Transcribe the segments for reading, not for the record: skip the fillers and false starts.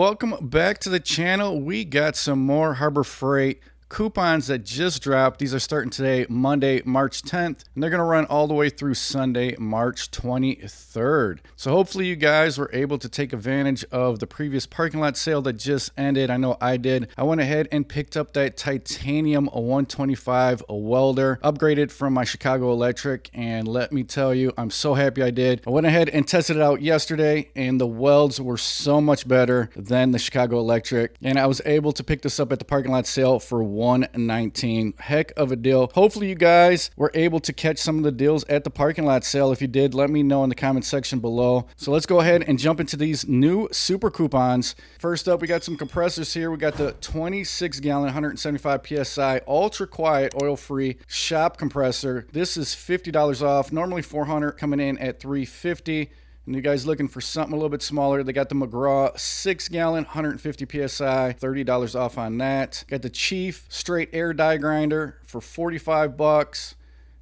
Welcome back to the channel. We got some more Harbor Freight coupons that just dropped. These are starting today, Monday, March 10th, and they're going to run all the way through Sunday, March 23rd. So hopefully you guys were able to take advantage of the previous parking lot sale that just ended. I know I did. I went ahead and picked up that titanium 125 welder, upgraded from my Chicago Electric, and let me tell you, I'm so happy I did. I went ahead and tested it out yesterday, and the welds were so much better than the Chicago Electric, and I was able to pick this up at the parking lot sale for $119. Heck of a deal. Hopefully you guys were able to catch some of the deals at the parking lot sale. If you did, let me know in the comment section below. So let's go ahead and jump into these new super coupons. First up, we got some compressors here. We got the 26 gallon 175 psi ultra quiet oil free shop compressor. This is $50 off, normally $400, coming in at $350. And you guys looking for something a little bit smaller, they got the McGraw 6 gallon 150 psi, $30 off on that. Got the Chief straight air die grinder for 45 bucks.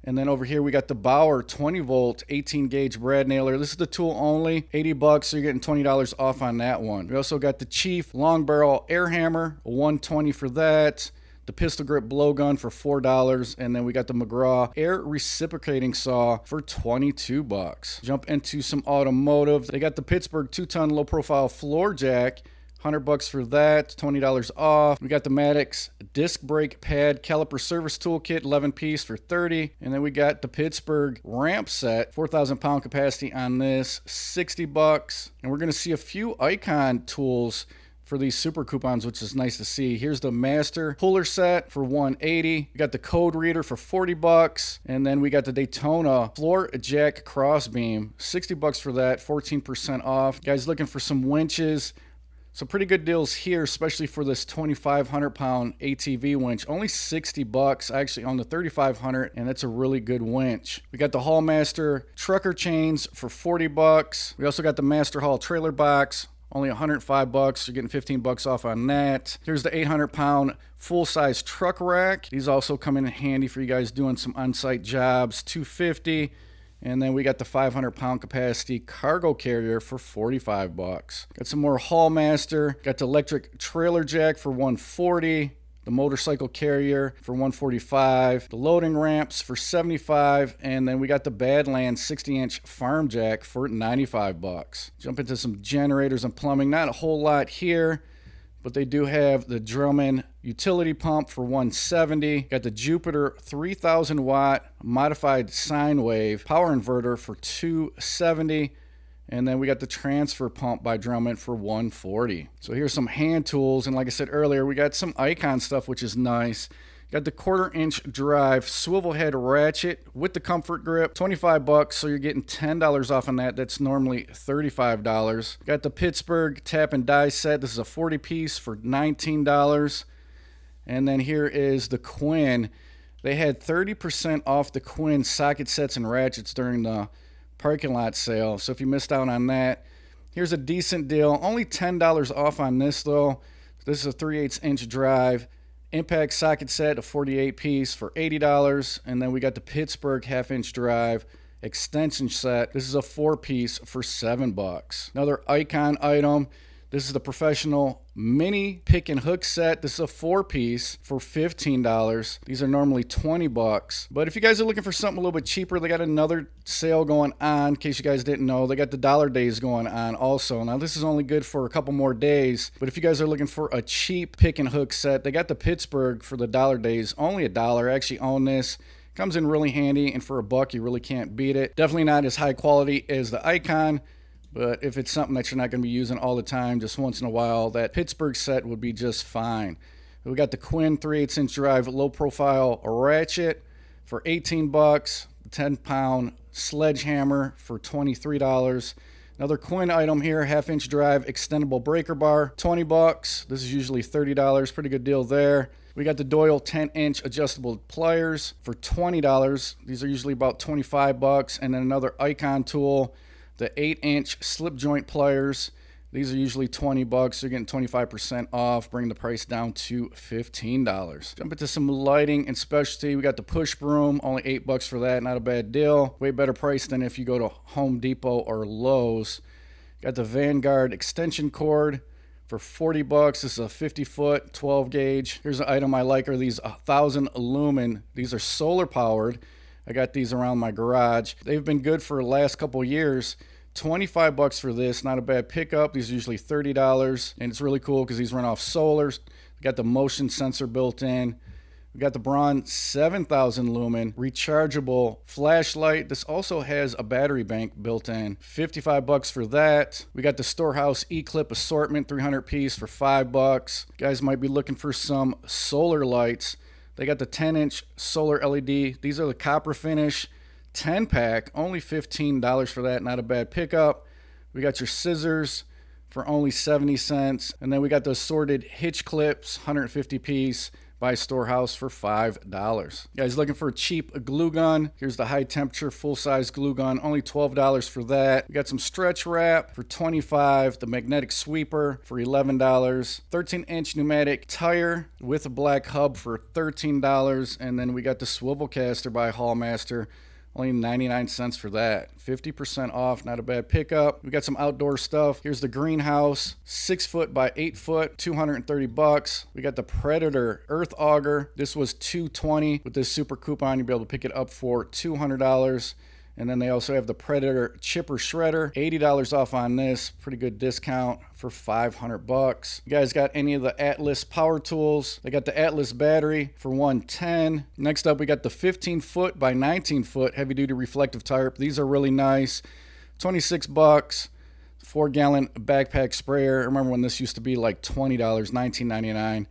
And then over here we got the Bauer 20 volt 18 gauge brad nailer. This is the tool only, 80 bucks, so you're getting $20 off on that one. We also got the Chief long barrel air hammer, 120 for that. The pistol grip blowgun for $4, and then we got the McGraw air reciprocating saw for 22 bucks. Jump into some automotive. They got the Pittsburgh 2-ton low profile floor jack, 100 bucks for that, $20 off. We got the Maddox disc brake pad caliper service toolkit, 11 piece for 30. And then we got the Pittsburgh ramp set, 4,000 pound capacity on this, 60 bucks. And we're gonna see a few Icon tools for these super coupons, which is nice to see. Here's the master puller set for $180. We got the code reader for 40 bucks. And then we got the Daytona floor jack crossbeam, 60 bucks for that, 14% off. Guys looking for some winches. So pretty good deals here, especially for this 2,500 pound ATV winch. Only 60 bucks. I actually own the 3,500, and that's a really good winch. We got the Hallmaster trucker chains for 40 bucks. We also got the Master Hall trailer box, only 105 bucks. You're getting 15 bucks off on that. Here's the 800 pound full-size truck rack. These also come in handy for you guys doing some on-site jobs, 250. And then we got the 500 pound capacity cargo carrier for 45 bucks. Got some more Hallmaster. Got the electric trailer jack for 140. The motorcycle carrier for 145, the loading ramps for 75, and then we got the Badlands 60-inch farm jack for 95 bucks. Jump into some generators and plumbing. Not a whole lot here, but they do have the Drummond utility pump for 170. Got the Jupiter 3,000 watt modified sine wave power inverter for 270. And then we got the transfer pump by Drummond for 140. So here's some hand tools. And like I said earlier, we got some Icon stuff, which is nice. Got the 1/4 inch drive swivel head ratchet with the comfort grip, 25 bucks. So you're getting $10 off on that. That's normally $35. Got the Pittsburgh tap and die set. This is a 40 piece for $19. And then here is the Quinn. They had 30% off the Quinn socket sets and ratchets during the parking lot sale. So if you missed out on that, here's a decent deal. Only $10 off on this though. This is a 3/8 inch drive impact socket set, a 48 piece for $80. And then we got the Pittsburgh 1/2 inch drive extension set. This is a 4 piece for $7 bucks. Another Icon item. This is the professional mini pick and hook set. This is a 4 piece for $15. These are normally 20 bucks. But if you guys are looking for something a little bit cheaper, they got another sale going on. In case you guys didn't know, they got the dollar days going on also. Now this is only good for a couple more days, but if you guys are looking for a cheap pick and hook set, they got the Pittsburgh for the dollar days, only $1. I actually own this. Comes in really handy, and for $1 you really can't beat it. Definitely not as high quality as the Icon, but if it's something that you're not going to be using all the time, just once in a while, that Pittsburgh set would be just fine. We got the Quinn 3/8 inch drive low profile ratchet for 18 bucks, 10 pound sledgehammer for $23. Another Quinn item here, 1/2 inch drive extendable breaker bar, 20 bucks. This is usually $30. Pretty good deal there. We got the Doyle 10 inch adjustable pliers for $20. These are usually about 25 bucks. And then another Icon tool, the 8 inch slip joint pliers. These are usually 20 bucks. You're getting 25% off, bringing the price down to $15. Jump into some lighting and specialty. We got the push broom, only 8 bucks for that. Not a bad deal. Way better price than if you go to Home Depot or Lowe's. Got the Vanguard extension cord for 40 bucks. This is a 50 foot 12 gauge. Here's an item I like, are these 1,000 lumen. These are solar powered. I got these around my garage. They've been good for the last couple years. 25 bucks for this, not a bad pickup. These are usually $30, and it's really cool because these run off solar. Got the motion sensor built in. We got the Braun 7,000 lumen rechargeable flashlight. This also has a battery bank built in. 55 bucks for that. We got the Storehouse E-Clip assortment, 300 piece for 5 bucks. You guys might be looking for some solar lights. They got the 10-inch solar LED. These are the copper finish 10 pack, only $15 for that. Not a bad pickup. We got your scissors for only 70 cents. And then we got the assorted hitch clips, 150 piece. By Storehouse for $5. You guys looking for a cheap glue gun? Here's the high temperature full-size glue gun, only $12 for that. We got some stretch wrap for $25, the magnetic sweeper for $11, 13-inch pneumatic tire with a black hub for $13, and then we got the swivel caster by Hallmaster, only 99 cents for that. 50% off, not a bad pickup. We got some outdoor stuff. Here's the greenhouse, 6 foot by 8 foot, 230 bucks. We got the Predator earth auger. This was $220. With this super coupon, you'll be able to pick it up for $200. And then they also have the Predator chipper shredder, $80 off on this. Pretty good discount for 500 bucks. You guys got any of the Atlas power tools? They got the Atlas battery for $110. Next up, we got the 15 foot by 19 foot heavy duty reflective tarp. These are really nice. 26 bucks. 4-gallon backpack sprayer. I remember when this used to be like $20, $19.99.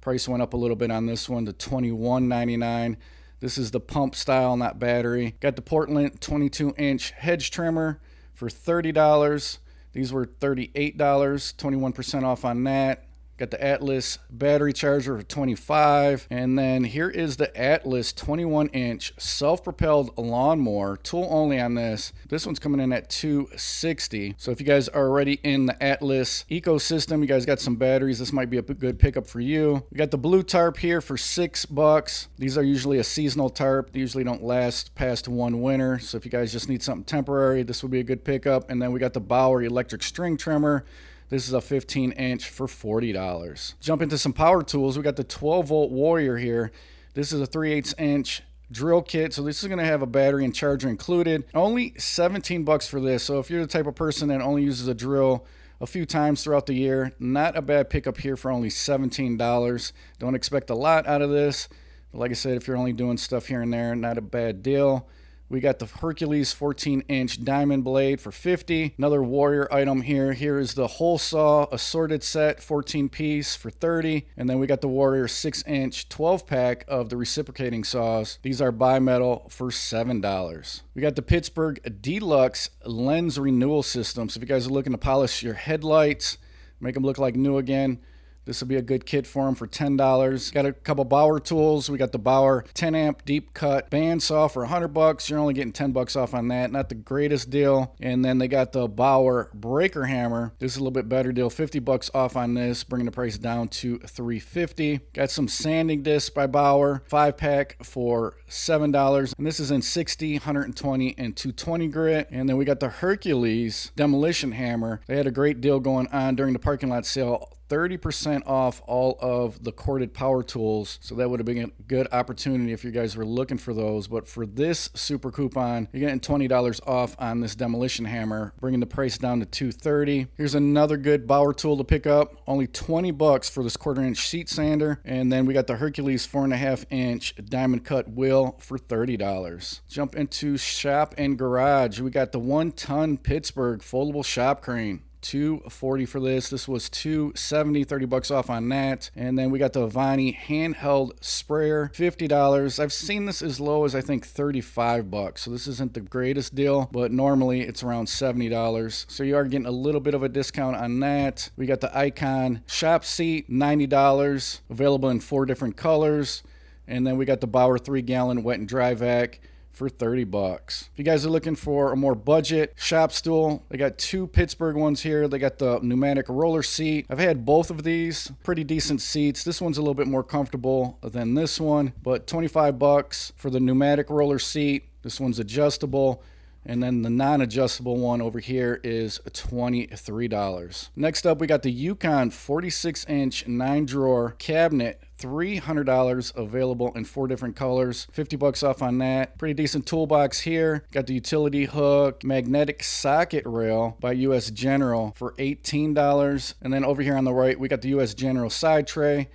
Price went up a little bit on this one to $21.99. This is the pump style, not battery. Got the Portland 22-inch hedge trimmer for $30. These were $38, 21% off on that. Got the Atlas battery charger for $25. And then here is the Atlas 21-inch self-propelled lawnmower. Tool only on this. This one's coming in at $260. So if you guys are already in the Atlas ecosystem, you guys got some batteries, this might be a good pickup for you. We got the blue tarp here for $6. These are usually a seasonal tarp. They usually don't last past one winter. So if you guys just need something temporary, this would be a good pickup. And then we got the Bauer electric string trimmer. This is a 15-inch for $40. Jump into some power tools. We got the 12-volt Warrior here. This is a 3/8-inch drill kit. So this is going to have a battery and charger included. Only 17 bucks for this. So if you're the type of person that only uses a drill a few times throughout the year, not a bad pickup here for only $17. Don't expect a lot out of this. But like I said, if you're only doing stuff here and there, not a bad deal. We got the Hercules 14-inch diamond blade for $50. Another Warrior item here. Here is the hole saw assorted set, 14-piece for $30. And then we got the Warrior 6-inch 12-pack of the reciprocating saws. These are bimetal for $7. We got the Pittsburgh Deluxe lens renewal system. So if you guys are looking to polish your headlights, make them look like new again, this will be a good kit for them for $10. Got a couple Bauer tools. We got the Bauer 10 amp deep cut bandsaw for $100. You're only getting 10 bucks off on that. Not the greatest deal. And then they got the Bauer breaker hammer. This is a little bit better deal. 50 bucks off on this, bringing the price down to $350. Got some sanding discs by Bauer, 5-pack for $7. And this is in 60, 120, and 220 grit. And then we got the Hercules demolition hammer. They had a great deal going on during the parking lot sale. 30% off all of the corded power tools. So that would have been a good opportunity if you guys were looking for those. But for this super coupon, you're getting $20 off on this demolition hammer, bringing the price down to $230. Here's another good Bauer tool to pick up. Only 20 bucks for this 1/4-inch sheet sander. And then we got the Hercules 4.5-inch diamond cut wheel for $30. Jump into shop and garage. We got the 1-ton Pittsburgh foldable shop crane. $240 for this. This was $270, 30 bucks off on that. And then we got the Avani handheld sprayer, $50. I've seen this as low as I think 35 bucks. So this isn't the greatest deal, but normally it's around $70. So you are getting a little bit of a discount on that. We got the Icon shop seat, $90, available in 4 different colors. And then we got the Bauer 3-gallon wet and dry vac for 30 bucks. If you guys are looking for a more budget shop stool, they got 2 Pittsburgh ones here. They got the pneumatic roller seat. I've had both of these, pretty decent seats. This one's a little bit more comfortable than this one, but 25 bucks for the pneumatic roller seat. This one's adjustable. And then the non-adjustable one over here is $23. Next up, we got the Yukon 46-inch 9-drawer cabinet. $300 available in 4 different colors. 50 bucks off on that. Pretty decent toolbox here. Got the utility hook, magnetic socket rail by US General for $18. And then over here on the right, we got the US General side tray.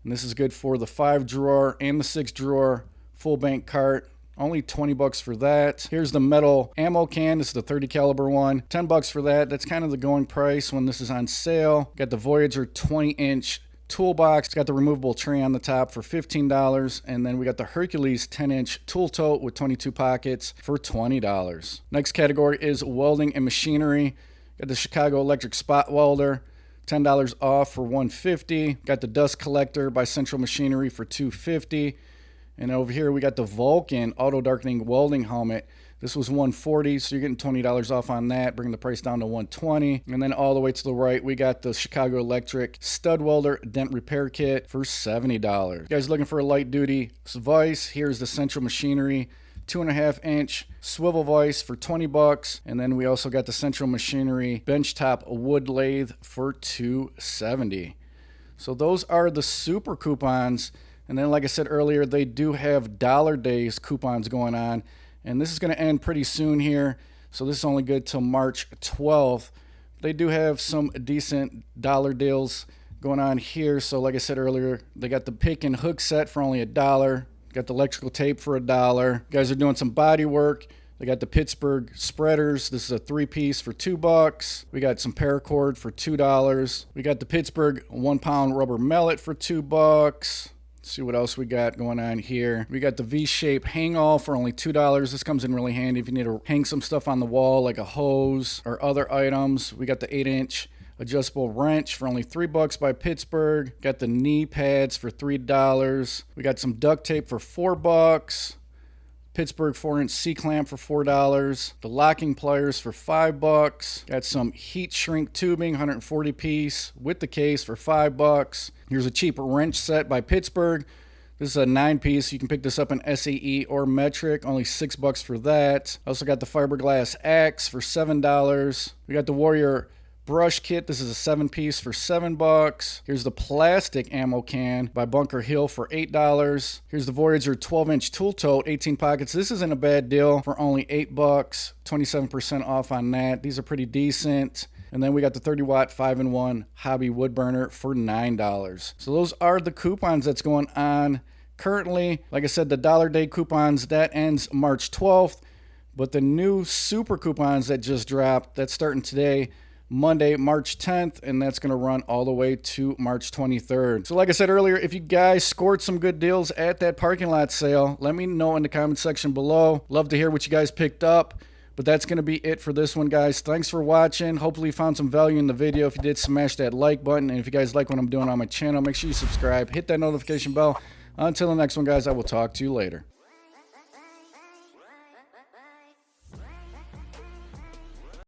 And this is good for the 5-drawer and the 6-drawer full bank cart. Only 20 bucks for that. Here's the metal ammo can. This is the 30 caliber one. 10 bucks for that. That's kind of the going price when this is on sale. Got the Voyager 20-inch toolbox. It's got the removable tray on the top for $15. And then we got the Hercules 10-inch tool tote with 22 pockets for $20. Next category is welding and machinery. Got the Chicago Electric spot welder. $10 off for $150. Got the dust collector by Central Machinery for $250. And over here we got the Vulcan auto darkening welding helmet. This was $140, so you're getting $20 off on that, bringing the price down to $120. And then all the way to the right, we got the Chicago Electric stud welder dent repair kit for $70. You guys looking for a light duty vise? Here's the Central Machinery 2.5-inch swivel vise for 20 bucks. And then we also got the Central Machinery benchtop wood lathe for $270. So those are the super coupons. And then, like I said earlier, they do have dollar days coupons going on. And this is going to end pretty soon here. So this is only good till March 12th. They do have some decent dollar deals going on here. So like I said earlier, they got the pick and hook set for only $1. Got the electrical tape for $1. Guys are doing some body work. They got the Pittsburgh spreaders. This is a 3-piece for $2. We got some paracord for $2. We got the Pittsburgh 1-pound rubber mallet for $2. See what else we got going on here. We got the V-shape hang all for only $2. This comes in really handy if you need to hang some stuff on the wall like a hose or other items. We got the 8-inch adjustable wrench for only $3 by Pittsburgh. Got the knee pads for $3. We got some duct tape for $4. Pittsburgh 4-inch C-clamp for $4. The locking pliers for $5. Got some heat shrink tubing, 140 piece with the case for $5. Here's a cheap wrench set by Pittsburgh. This is a 9-piece. You can pick this up in SAE or metric. Only $6 for that. Also got the fiberglass axe for $7. We got the Warrior brush kit. This is a 7-piece for $7. Here's the plastic ammo can by Bunker Hill for $8. Here's the Voyager 12-inch tool tote, 18 pockets. This isn't a bad deal for only $8. 27% off on that. These are pretty decent. And then we got the 30-watt 5-in-1 hobby wood burner for $9. So those are the coupons that's going on currently. Like I said, the dollar day coupons, that ends March 12th. But the new super coupons that just dropped, that's starting today, Monday, March 10th, and that's going to run all the way to March 23rd. So like I said earlier, if you guys scored some good deals at that parking lot sale, let me know in the comment section below. Love to hear what you guys picked up. But that's going to be it for this one, guys. Thanks for watching. Hopefully you found some value in the video. If you did, smash that like button. And if you guys like what I'm doing on my channel, make sure you subscribe. Hit that notification bell. Until the next one, guys, I will talk to you later.